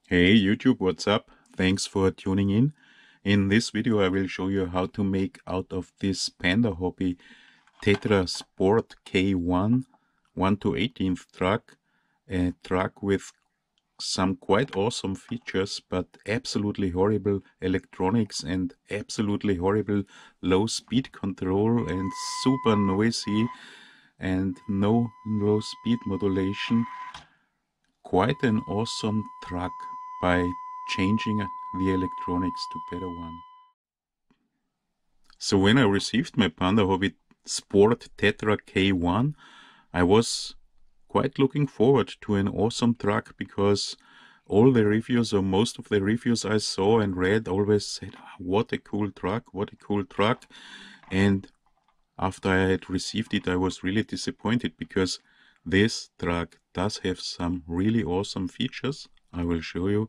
Hey YouTube, what's up? Thanks for tuning in. In this video I will show you how to make out of this Panda hobby Tetra Sport K1 1 to 18th truck, a truck with some quite awesome features but absolutely horrible electronics and absolutely horrible low speed control and super noisy and no low speed modulation. Quite an awesome truck by changing the electronics to better one. So when I received my Panda Hobby Sport Tetra K1, I was quite looking forward to an awesome truck because all the reviews or most of the reviews I saw and read always said, what a cool truck, what a cool truck. And after I had received it, I was really disappointed because this truck does have some really awesome features, I will show you,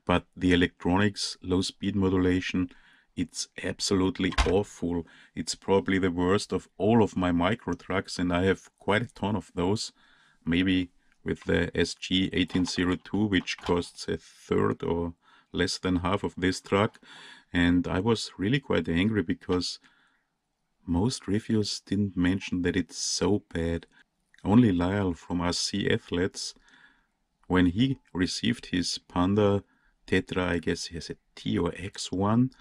but the electronics, low speed modulation, it's absolutely awful. It's probably the worst of all of my micro trucks, and I have quite a ton of those, maybe with the SG 1802, which costs a third or less than half of this truck. And I was really quite angry because most reviews didn't mention that it's so bad. Only Lyle from RC Athletes, when he received his Panda Tetra, I guess he has a T or X1,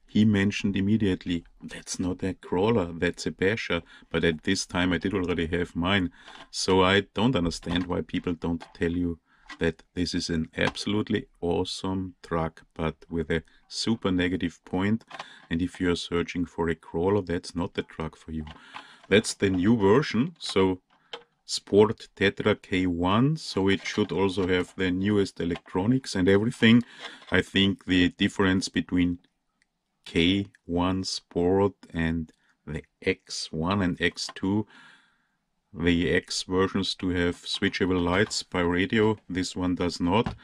he mentioned immediately, that's not a crawler, that's a basher. But at this time I did already have mine. So I don't understand why people don't tell you that this is an absolutely awesome truck, but with a super negative point. And if you're searching for a crawler, that's not the truck for you. That's the new version, so Sport Tetra K1, so it should also have the newest electronics and everything. I think the difference between K1 Sport and the X1 and X2, the X versions do have switchable lights by radio, this one does not,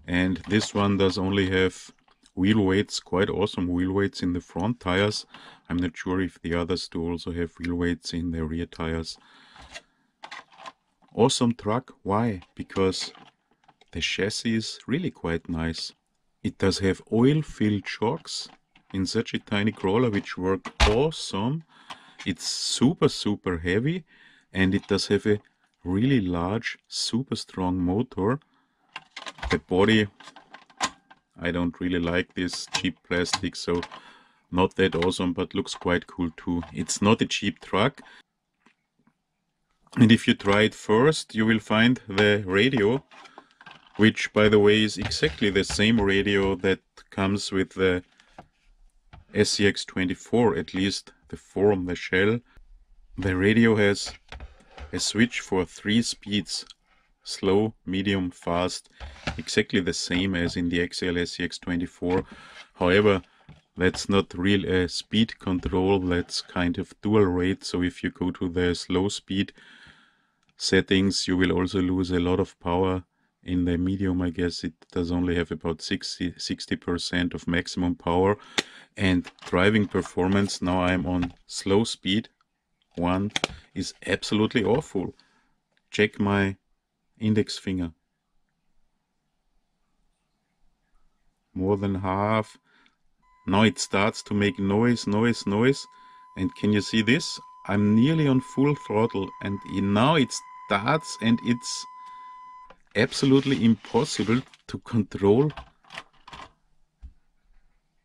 and this one does only have wheel weights, quite awesome wheel weights in the front tires. I'm not sure if the others do also have wheel weights in the rear tires. Awesome truck. Why? Because the chassis is really quite nice. It does have oil-filled shocks in such a tiny crawler, which work awesome. It's super heavy, and it does have a really large, super strong motor. The body, I don't really like this cheap plastic, so not that awesome, but looks quite cool too. It's not a cheap truck. And if you try it first, you will find the radio, which by the way is exactly the same radio that comes with the SCX24, at least the form, the shell. The radio has a switch for 3 speeds, slow, medium, fast, exactly the same as in the XL SCX24. However, that's not real speed control, that's kind of dual rate, so if you go to the slow speed settings, you will also lose a lot of power. In the medium, I guess it does only have about 60% of maximum power. And driving performance, now I'm on slow speed 1, is absolutely awful. Check my index finger. More than half. Now it starts to make noise. And can you see this? I'm nearly on full throttle, and now it starts, and it's absolutely impossible to control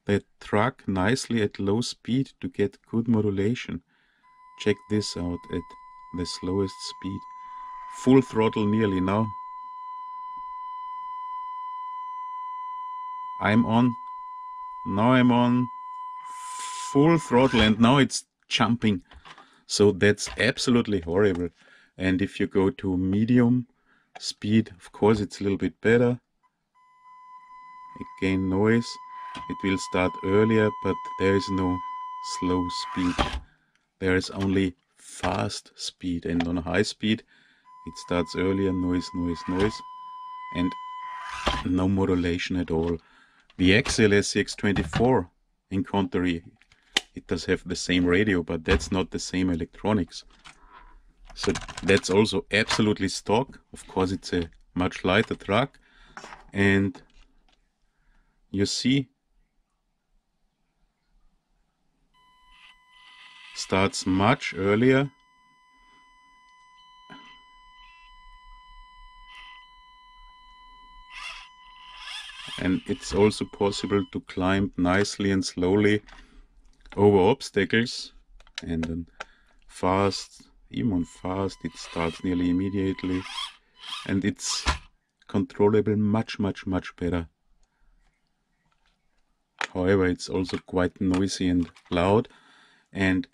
the truck nicely at low speed to get good modulation. Check this out at the slowest speed. Full throttle nearly now. Now I'm on full throttle, and now it's jumping. So that's absolutely horrible. And if you go to medium speed, of course it's a little bit better. Again, noise. It will start earlier, but there is no slow speed. There is only fast speed, and on high speed it starts earlier, noise, and no modulation at all. The XL SCX24, in contrary, it does have the same radio, but that's not the same electronics. So that's also absolutely stock. Of course, it's a much lighter truck, and you see starts much earlier, and it's also possible to climb nicely and slowly over obstacles, and then fast, even fast, it starts nearly immediately, and it's controllable much better. However, it's also quite noisy and loud, and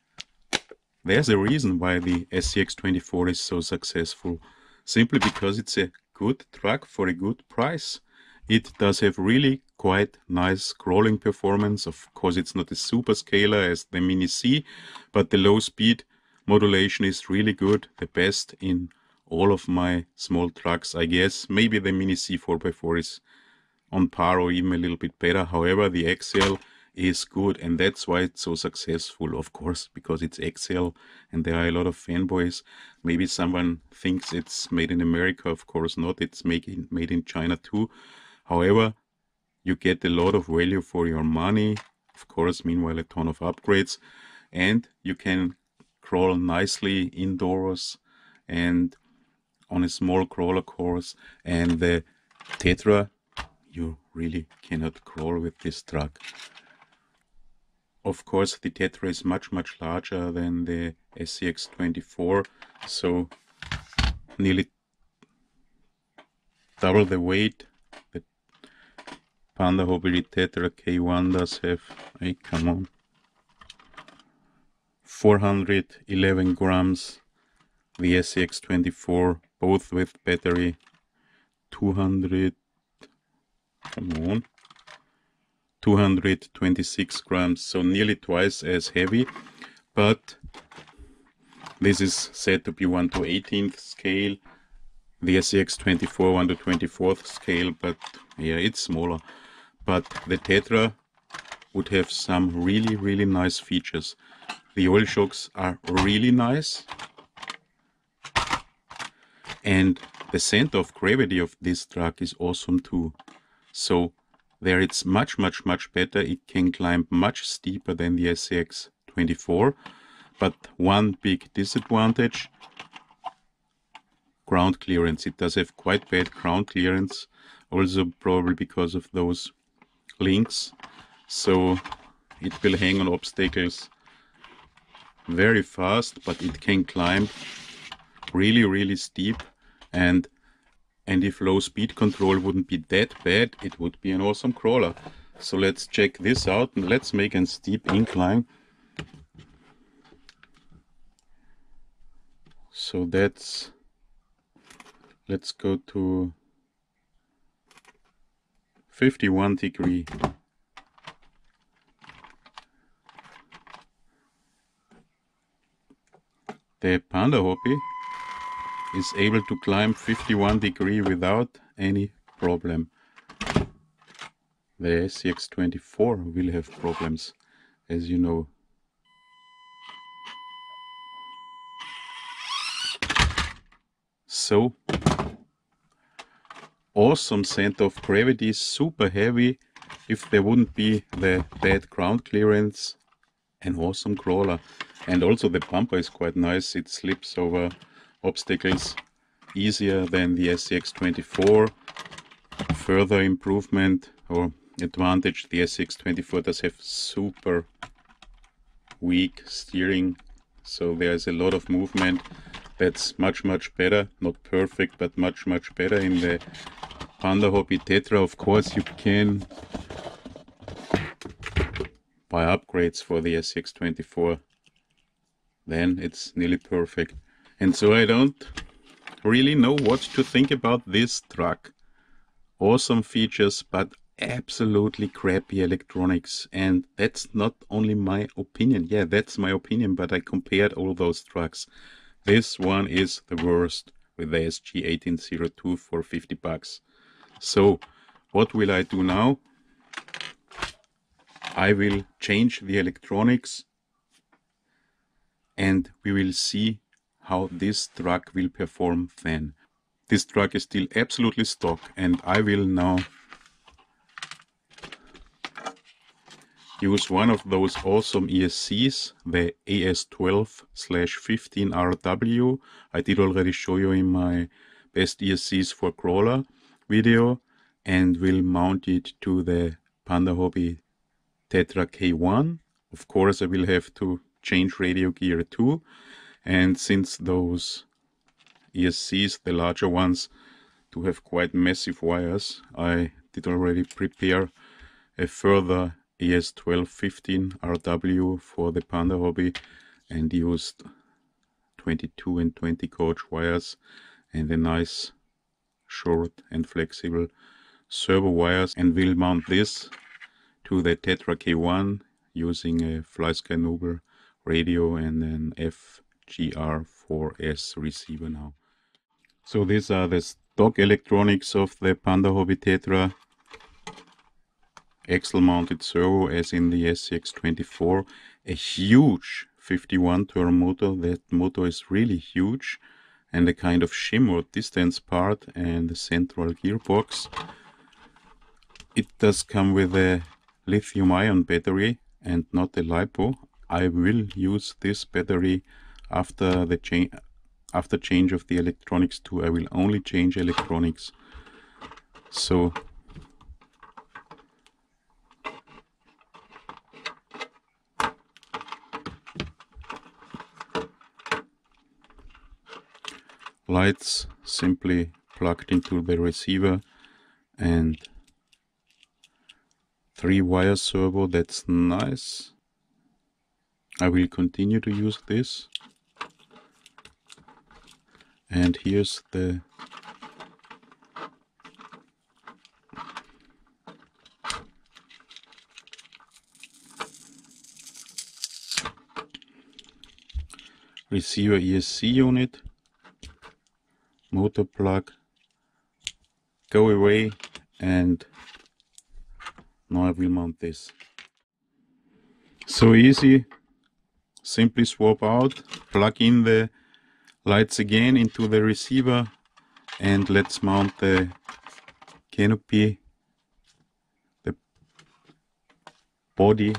there's a reason why the SCX24 is so successful, simply because it's a good truck for a good price. It does have really quite nice crawling performance. Of course, it's not a super scaler as the Mini C, but the low speed modulation is really good, the best in all of my small trucks, I guess. Maybe the Mini C 4x4 is on par or even a little bit better. However, the XL is good, and that's why it's so successful, of course, because it's XL and there are a lot of fanboys. Maybe someone thinks it's made in America. Of course not, it's made in China too. However, you get a lot of value for your money, of course, meanwhile a ton of upgrades, and you can crawl nicely indoors and on a small crawler course. And the Tetra, you really cannot crawl with this truck. Of course, the Tetra is much larger than the SCX24, so nearly double the weight. The Panda Hobby Tetra K1 does have, hey, come on, 411 grams. The SCX24, both with battery, 200, come on, 226 grams, so nearly twice as heavy. But this is said to be 1/18 scale, the SCX24 1/24 scale, but yeah, it's smaller. But the Tetra would have some really nice features. The oil shocks are really nice, and the center of gravity of this truck is awesome too. So there it's much better. It can climb much steeper than the SCX24, but one big disadvantage: ground clearance. It does have quite bad ground clearance, also probably because of those links, so it will hang on obstacles very fast, but it can climb really steep, and if low speed control wouldn't be that bad, it would be an awesome crawler. So let's check this out and let's make a steep incline. So that's, let's go to 51 degree. The Panda Hobby is able to climb 51 degree without any problem. The SCX24 will have problems, as you know. So awesome center of gravity, super heavy. If there wouldn't be the bad ground clearance, an awesome crawler. And also the bumper is quite nice. It slips over obstacles easier than the SCX24. Further improvement or advantage, the SCX24 does have super weak steering, so there's a lot of movement. That's much better, not perfect, but much better. In the Panda Hobby Tetra, of course, you can buy upgrades for the SCX24, then it's nearly perfect. And so I don't really know what to think about this truck. Awesome features, but absolutely crappy electronics. And that's not only my opinion. Yeah, that's my opinion, but I compared all those trucks. This one is the worst, with the SG1802 for 50 bucks. So what will I do now? I will change the electronics and we will see how this truck will perform then. This truck is still absolutely stock, and I will now use one of those awesome ESCs, the AS12/15RW. I did already show you in my best ESCs for crawler video, and will mount it to the Panda Hobby Tetra K1. Of course I will have to change radio gear too, and since those ESCs, the larger ones, do have quite massive wires, I did already prepare a further AS12/15RW for the Panda Hobby and used 22 and 20 gauge wires and a nice short and flexible servo wires, and will mount this to the Tetra K1 using a FlySky Noble radio and an FGR4S receiver now. So these are the stock electronics of the Panda Hobby Tetra. Axle mounted servo as in the SCX24, a huge 51 turn motor. That motor is really huge, and a kind of shimmer distance part and the central gearbox. It does come with a lithium ion battery and not a LiPo. I will use this battery after the change of the electronics too. I will only change electronics. So lights simply plugged into the receiver, and 3-wire servo. That's nice. I will continue to use this. And here's the receiver ESC unit. Motor plug, go away, and now I will mount this. So easy, simply swap out, plug in the lights again into the receiver, and let's mount the canopy, the body,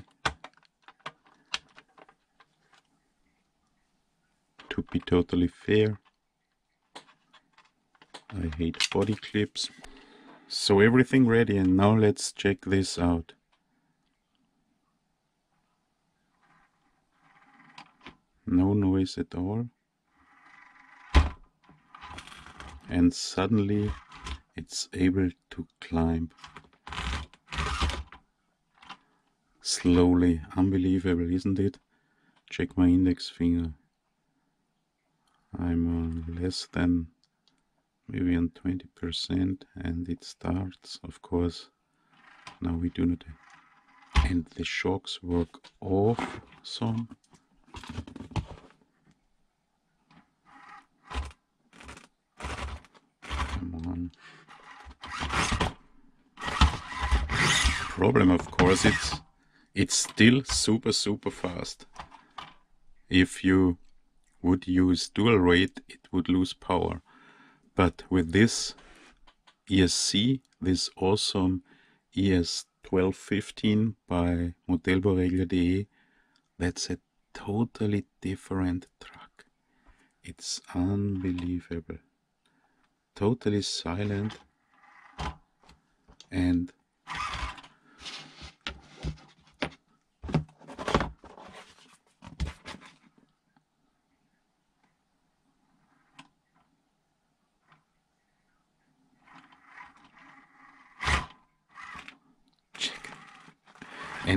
to be totally fair. I hate body clips. So everything ready, and now let's check this out. No noise at all. And suddenly it's able to climb slowly. Unbelievable, isn't it? Check my index finger. I'm on less than maybe on 20%, and it starts, of course. Now we do not, and the shocks work awesome. Come on. Problem, of course, it's still super fast. If you would use dual rate, it would lose power. But with this ESC, this awesome ES12/15 by Modellbauregler.de, that's a totally different truck. It's unbelievable. Totally silent, and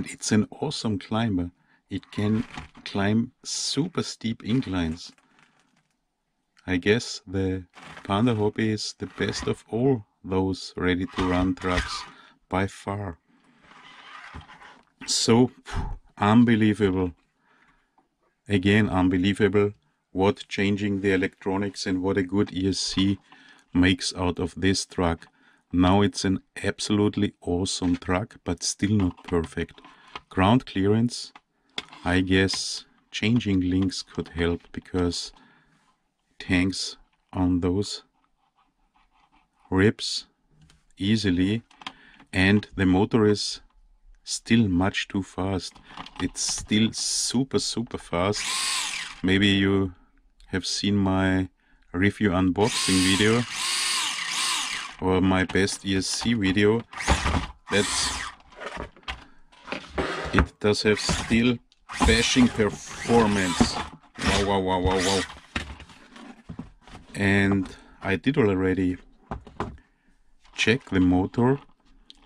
it's an awesome climber. It can climb super steep inclines. I guess the Panda Hobby is the best of all those ready-to-run trucks by far. So unbelievable. Again, unbelievable what changing the electronics and what a good ESC makes out of this truck. Now it's an absolutely awesome truck, but still not perfect. Ground clearance, I guess changing links could help, because it hangs on those rips easily, and the motor is still much too fast. It's still super fast. Maybe you have seen my review unboxing video or my best ESC video. It does have still bashing performance. Wow. And I did already check the motor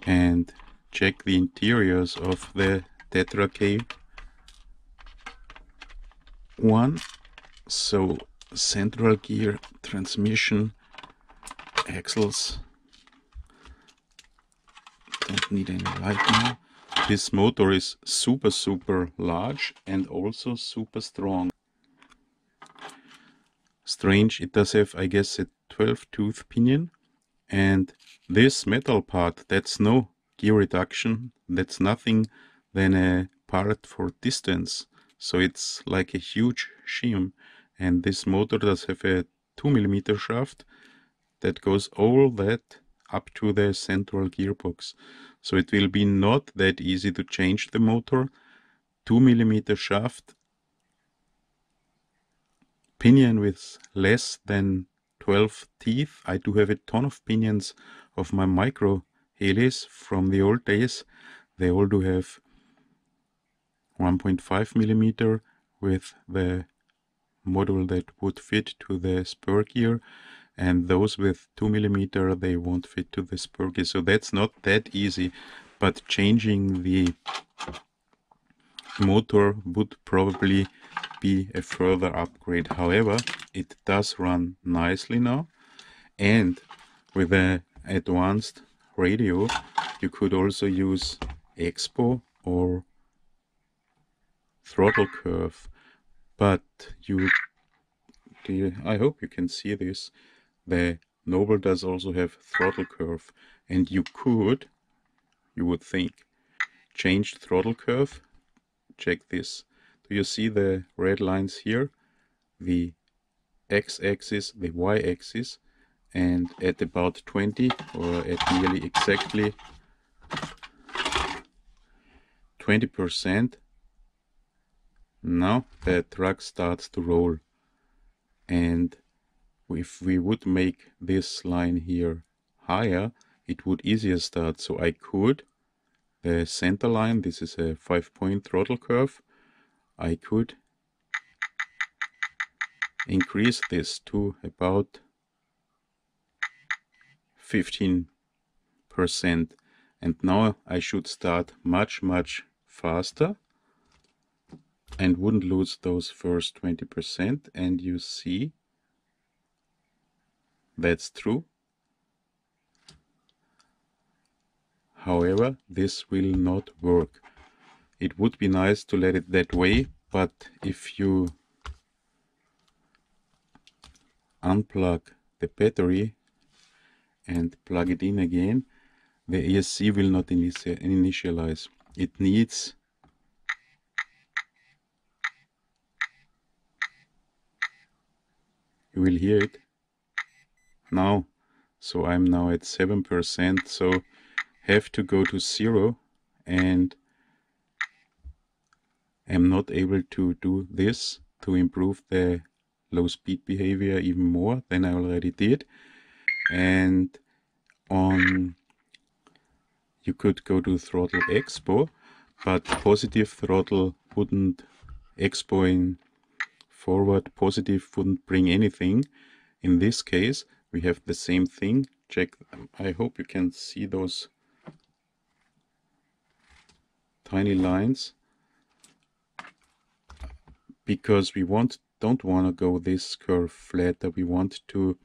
and check the interiors of the Tetra K1. So central gear, transmission, axles. Don't need any light now. This motor is super large and also super strong. Strange, it does have, I guess, a 12-tooth pinion, and this metal part, that's no gear reduction, that's nothing than a part for distance, so it's like a huge shim. And this motor does have a 2mm shaft that goes all that up to the central gearbox, so it will be not that easy to change the motor. 2mm shaft, pinion with less than 12 teeth. I do have a ton of pinions of my micro helis from the old days. They all do have 1.5mm with the module that would fit to the spur gear, and those with 2mm, they won't fit to the spur gear, so that's not that easy. But changing the motor would probably be a further upgrade. However, it does run nicely now, and with an advanced radio you could also use expo or throttle curve. But I hope you can see this, the Noble does also have throttle curve, and you would think, change throttle curve. Check this. Do you see the red lines here? The x-axis, the y-axis, and at about 20 or at nearly exactly 20%, now the truck starts to roll. And if we would make this line here higher, it would easier start. So I could, the center line, this is a 5-point throttle curve, I could increase this to about 15%, and now I should start much faster and wouldn't lose those first 20%. And you see, that's true. However, this will not work. It would be nice to let it that way, but if you unplug the battery and plug it in again, the ESC will not initialize. It needs you will hear it now. So I'm now at 7%, so have to go to 0, and am not able to do this to improve the low speed behavior even more than I already did. And you could go to throttle expo, but positive throttle wouldn't, expoing forward positive wouldn't bring anything. In this case we have the same thing. Check, I hope you can see those tiny lines, because we don't want to go this curve flatter. We want to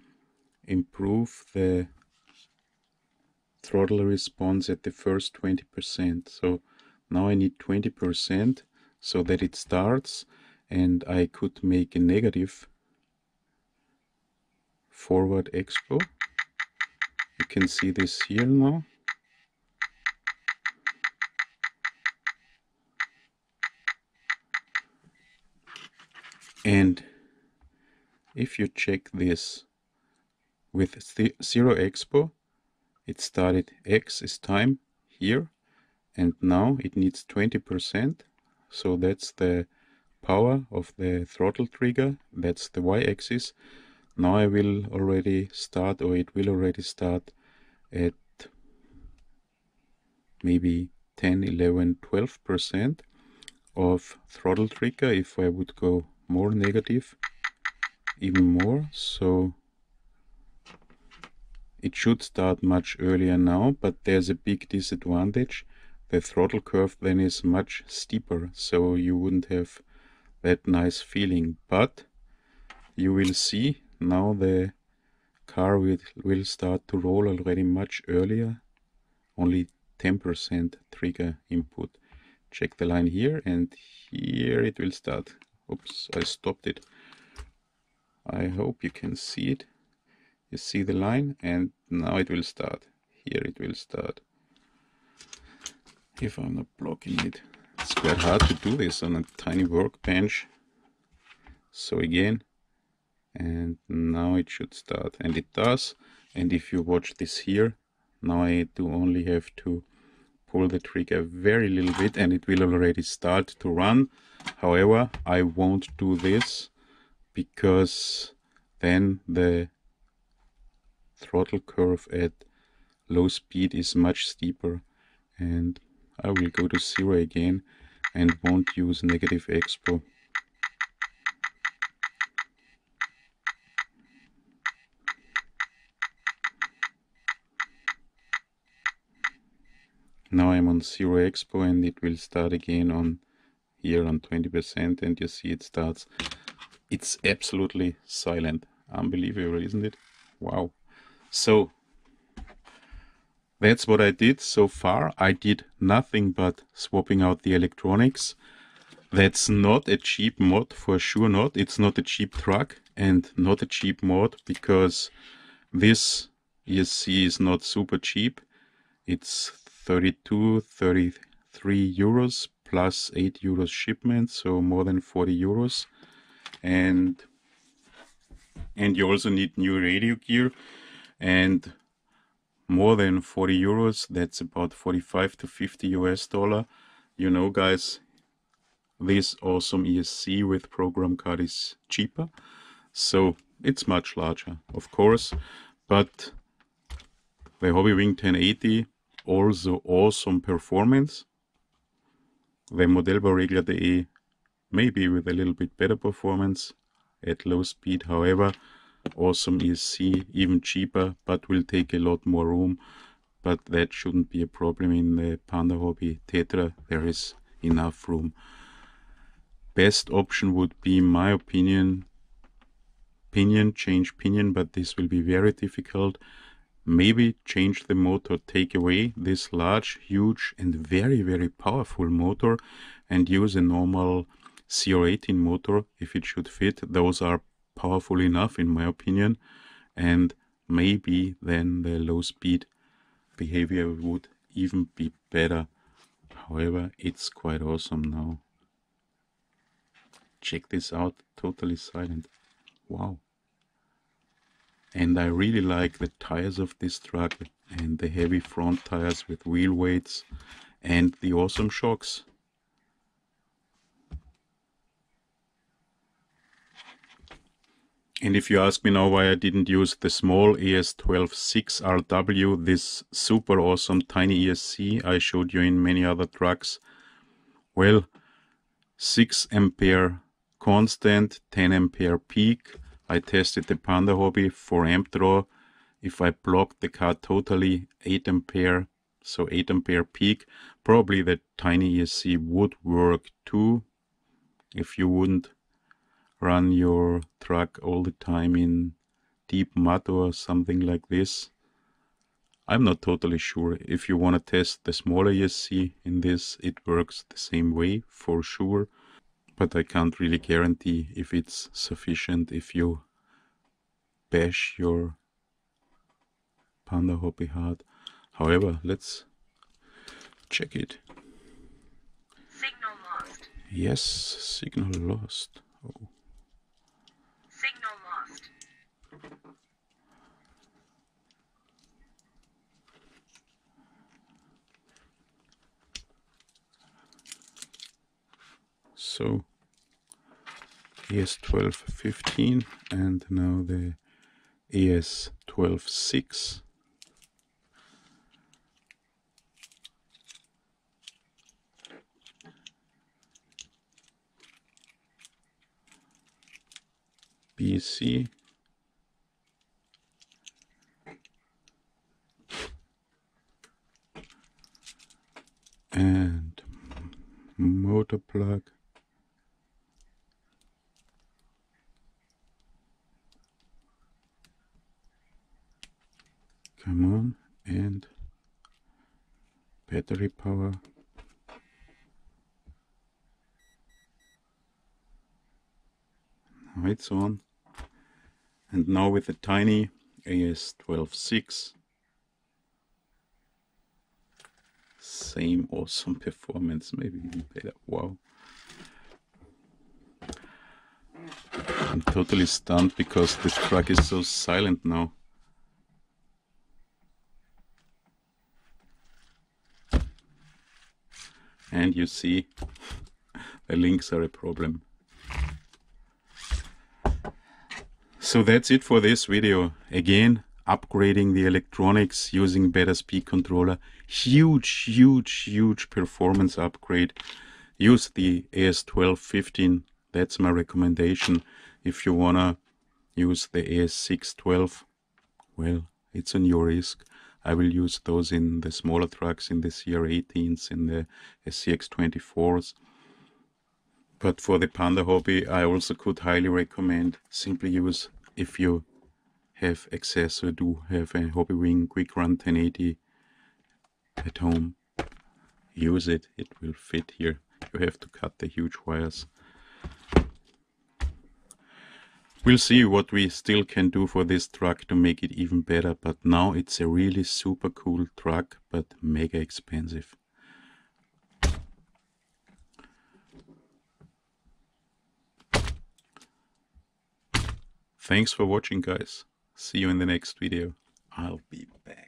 improve the throttle response at the first 20%. So now I need 20% so that it starts, and I could make a negative forward expo. You can see this here now. And if you check this, With zero expo, it started X is time here, and now it needs 20%. So that's the power of the throttle trigger. That's the y-axis. Now I will already start, or it will already start at maybe 10, 11, 12% of throttle trigger. If I would go more negative, even more. So it should start much earlier now, but there's a big disadvantage. The throttle curve then is much steeper, so you wouldn't have that nice feeling. But you will see now the car will start to roll already much earlier. Only 10% trigger input. Check the line here, and here it will start. Oops, I stopped it. I hope you can see it. You see the line, and now it will start. Here it will start. If I'm not blocking it. It's quite hard to do this on a tiny workbench. So again, and now it should start, and it does. And if you watch this here, now I do only have to pull the trigger very little bit and it will already start to run. However, I won't do this because then the throttle curve at low speed is much steeper, and I will go to 0 again and won't use negative expo. Now I'm on 0 expo and it will start again on here on 20%, and you see it starts. It's absolutely silent. Unbelievable, isn't it? Wow. So that's what I did so far. I did nothing but swapping out the electronics. That's not a cheap mod, for sure not. It's not a cheap truck and not a cheap mod, because this ESC is not super cheap. It's 32, 33 euros plus 8 euros shipment, so more than 40 euros. And you also need new radio gear, and more than 40 euros, that's about 45 to 50 US dollar. You know, guys, this awesome ESC with program card is cheaper, so it's much larger, of course. But the Hobby Wing 1080, also awesome performance. The Modellbauregler.de maybe with a little bit better performance at low speed. However, awesome ESC, even cheaper, but will take a lot more room. But that shouldn't be a problem in the Panda Hobby Tetra. There is enough room. Best option would be, in my opinion, change pinion, but this will be very difficult. Maybe change the motor, take away this large, huge and very, very powerful motor and use a normal CR18 motor if it should fit. Those are powerful enough in my opinion, and maybe then the low speed behavior would even be better. However, it's quite awesome now. Check this out, totally silent. Wow. And I really like the tires of this truck and the heavy front tires with wheel weights and the awesome shocks. And if you ask me now why I didn't use the small ES126RW, this super awesome tiny ESC I showed you in many other trucks, well, 6 ampere constant, 10 ampere peak. I tested the Panda Hobby for amp draw. If I blocked the car totally, 8 ampere, so 8 ampere peak, probably the tiny ESC would work too, if you wouldn't run your truck all the time in deep mud or something like this. I'm not totally sure. If you want to test the smaller ESC in this, it works the same way for sure. But I can't really guarantee if it's sufficient if you bash your Panda Hobby hard. However, let's check it. Signal lost. Yes, signal lost. Oh. Signal lost. So ES1215 and now the ES126. BEC and motor plug. Come on, and battery power. Now it's on. And now with the tiny AS126, same awesome performance, maybe even better. Wow. I'm totally stunned because this truck is so silent now. And you see, the links are a problem. So that's it for this video. Again, upgrading the electronics using better speed controller. Huge performance upgrade. Use the AS1215. That's my recommendation. If you wanna use the AS612, well, it's on your risk. I will use those in the smaller trucks, in the CR18s, in the SCX24s. But for the Panda hobby, I also could highly recommend simply use, if you have access or do have a Hobby Wing Quick Run 1080 at home, use it. It will fit here. You have to cut the huge wires. We'll see what we still can do for this truck to make it even better, but now it's a really super cool truck, but mega expensive. Thanks for watching, guys. See you in the next video. I'll be back.